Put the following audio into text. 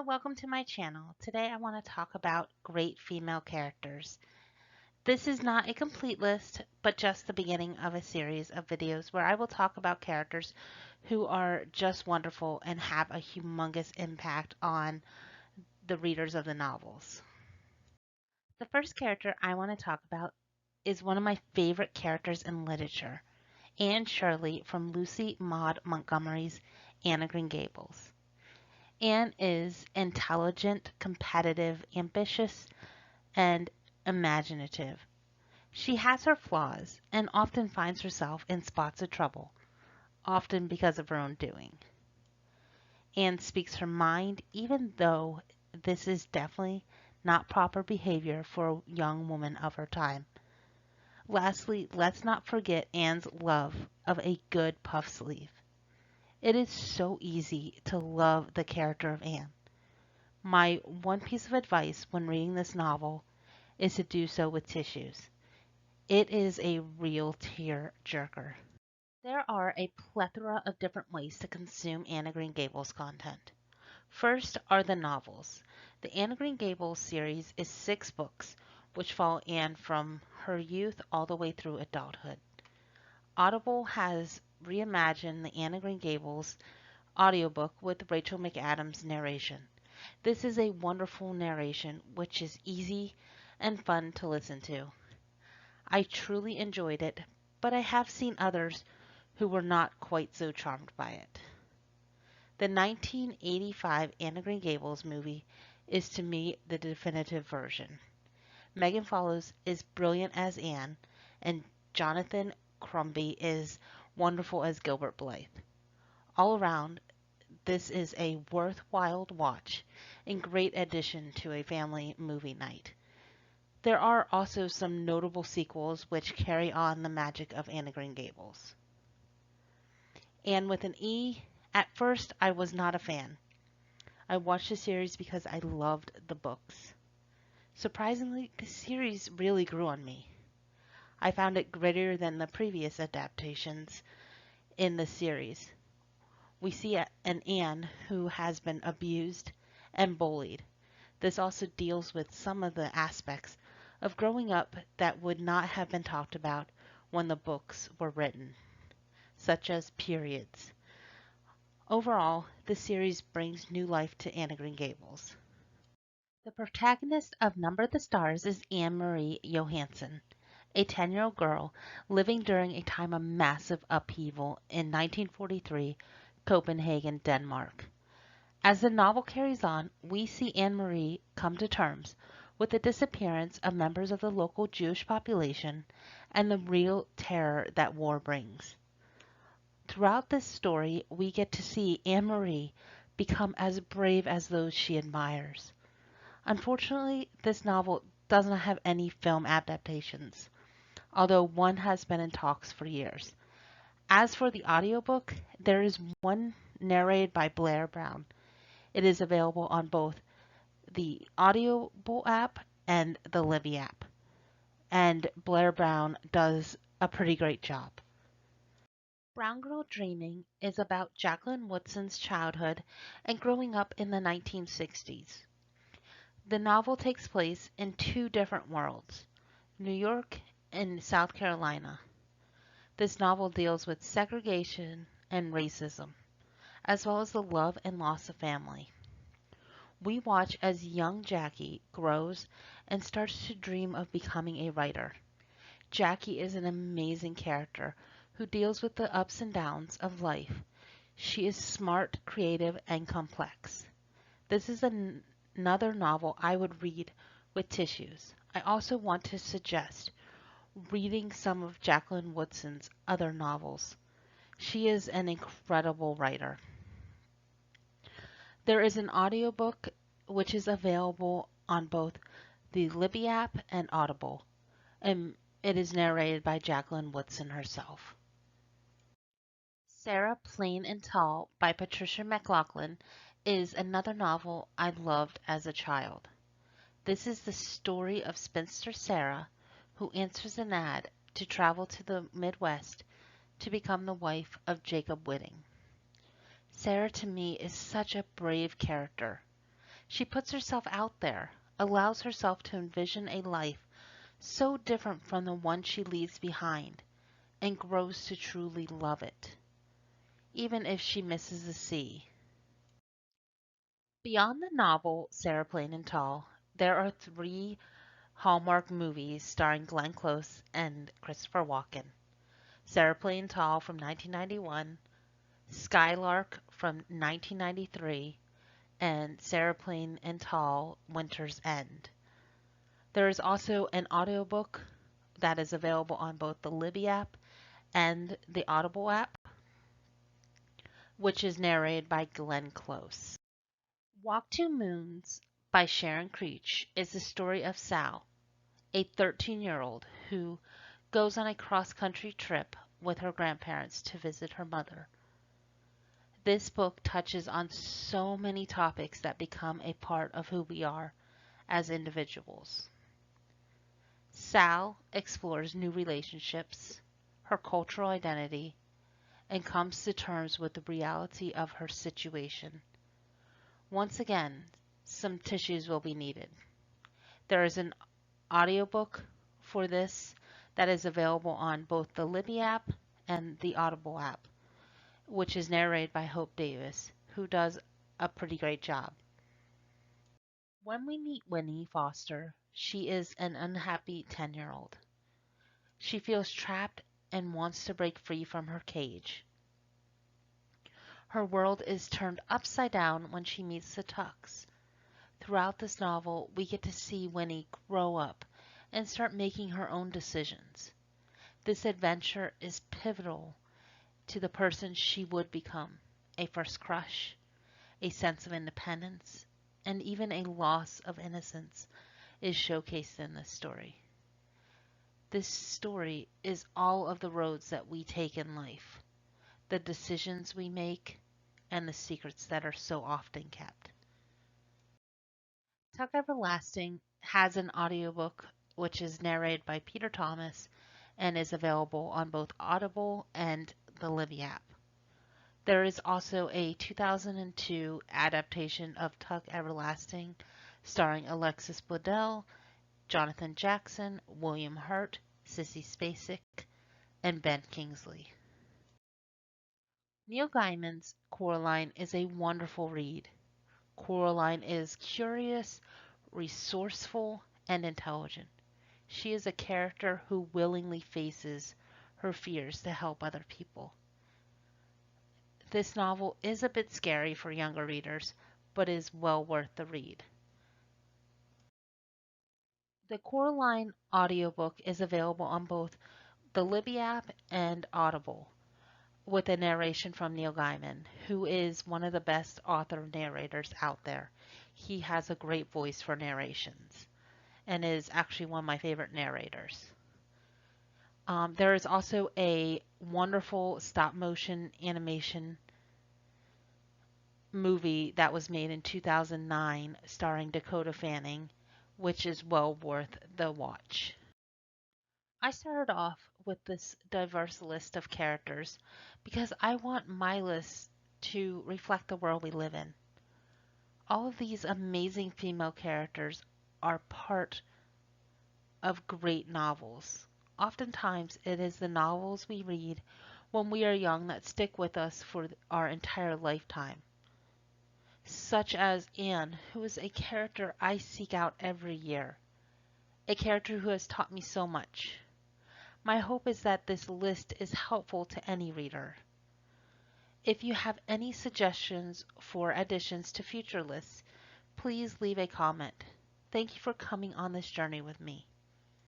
Hello, welcome to my channel. Today I want to talk about great female characters. This is not a complete list, but just the beginning of a series of videos where I will talk about characters who are just wonderful and have a humongous impact on the readers of the novels. The first character I want to talk about is one of my favorite characters in literature, Anne Shirley from Lucy Maud Montgomery's Anne of Green Gables. Anne is intelligent, competitive, ambitious, and imaginative. She has her flaws and often finds herself in spots of trouble, often because of her own doing. Anne speaks her mind, even though this is definitely not proper behavior for a young woman of her time. Lastly, let's not forget Anne's love of a good puff sleeve. It is so easy to love the character of Anne. My one piece of advice when reading this novel is to do so with tissues. It is a real tear jerker. There are a plethora of different ways to consume Anne of Green Gables content. First are the novels. The Anne of Green Gables series is 6 books, which follow Anne from her youth all the way through adulthood. Audible has reimagined the Anne of Green Gables audiobook with Rachel McAdams' narration. This is a wonderful narration which is easy and fun to listen to. I truly enjoyed it, but I have seen others who were not quite so charmed by it. The 1985 Anne of Green Gables movie is to me the definitive version. Megan Follows is brilliant as Anne, and Jonathan Crumby is wonderful as Gilbert Blythe. All around, this is a worthwhile watch and great addition to a family movie night. There are also some notable sequels which carry on the magic of Anne of Green Gables. Anne with an E, at first I was not a fan. I watched the series because I loved the books. Surprisingly, the series really grew on me. I found it grittier than the previous adaptations in the series. We see an Anne who has been abused and bullied. This also deals with some of the aspects of growing up that would not have been talked about when the books were written, such as periods. Overall, the series brings new life to Anne of Green Gables. The protagonist of Number the Stars is Anne Marie Johansen, a 10-year-old girl living during a time of massive upheaval in 1943 Copenhagen, Denmark. As the novel carries on, we see Anne Marie come to terms with the disappearance of members of the local Jewish population and the real terror that war brings. Throughout this story, we get to see Anne Marie become as brave as those she admires. Unfortunately, this novel does not have any film adaptations, although one has been in talks for years. As for the audiobook, there is one narrated by Blair Brown. It is available on both the Audible app and the Libby app. And Blair Brown does a pretty great job. Brown Girl Dreaming is about Jacqueline Woodson's childhood and growing up in the 1960s. The novel takes place in 2 different worlds, New York and South Carolina. This novel deals with segregation and racism, as well as the love and loss of family. We watch as young Jackie grows and starts to dream of becoming a writer. Jackie is an amazing character who deals with the ups and downs of life. She is smart, creative, and complex. This is another novel I would read with tissues. I also want to suggest reading some of Jacqueline Woodson's other novels. She is an incredible writer. There is an audiobook which is available on both the Libby app and Audible, and it is narrated by Jacqueline Woodson herself. Sarah Plain and Tall by Patricia McLaughlin is another novel I loved as a child. This is the story of spinster Sarah, who answers an ad to travel to the Midwest to become the wife of Jacob Whitting. Sarah to me is such a brave character. She puts herself out there, allows herself to envision a life so different from the one she leaves behind, and grows to truly love it, even if she misses the sea. Beyond the novel Sarah Plain and Tall, there are three Hallmark movies starring Glenn Close and Christopher Walken. Sarah Plain and Tall from 1991, Skylark from 1993, and Sarah Plain and Tall Winter's End. There is also an audiobook that is available on both the Libby app and the Audible app, which is narrated by Glenn Close. Walk Two Moons by Sharon Creech is the story of Sal, a 13-year-old who goes on a cross-country trip with her grandparents to visit her mother. This book touches on so many topics that become a part of who we are as individuals. Sal explores new relationships, her cultural identity, and comes to terms with the reality of her situation. Once again, some tissues will be needed. There is an audiobook for this that is available on both the Libby app and the Audible app, which is narrated by Hope Davis, who does a pretty great job. When we meet Winnie Foster, she is an unhappy 10-year-old. She feels trapped and wants to break free from her cage. Her world is turned upside down when she meets the Tucks. Throughout this novel, we get to see Winnie grow up and start making her own decisions. This adventure is pivotal to the person she would become. A first crush, a sense of independence, and even a loss of innocence is showcased in this story. This story is all of the roads that we take in life, the decisions we make, and the secrets that are so often kept. Tuck Everlasting has an audiobook which is narrated by Peter Thomas and is available on both Audible and the Libby app. There is also a 2002 adaptation of Tuck Everlasting starring Alexis Bledel, Jonathan Jackson, William Hurt, Sissy Spacek, and Ben Kingsley. Neil Gaiman's Coraline is a wonderful read. Coraline is curious, resourceful, and intelligent. She is a character who willingly faces her fears to help other people. This novel is a bit scary for younger readers, but is well worth the read. The Coraline audiobook is available on both the Libby app and Audible, with a narration from Neil Gaiman, who is one of the best author narrators out there. He has a great voice for narrations and is actually one of my favorite narrators. There is also a wonderful stop motion animation movie that was made in 2009 starring Dakota Fanning, which is well worth the watch. I started off with this diverse list of characters because I want my list to reflect the world we live in. All of these amazing female characters are part of great novels. Oftentimes, it is the novels we read when we are young that stick with us for our entire lifetime. Such as Anne, who is a character I seek out every year, a character who has taught me so much. My hope is that this list is helpful to any reader. If you have any suggestions for additions to future lists, please leave a comment. Thank you for coming on this journey with me.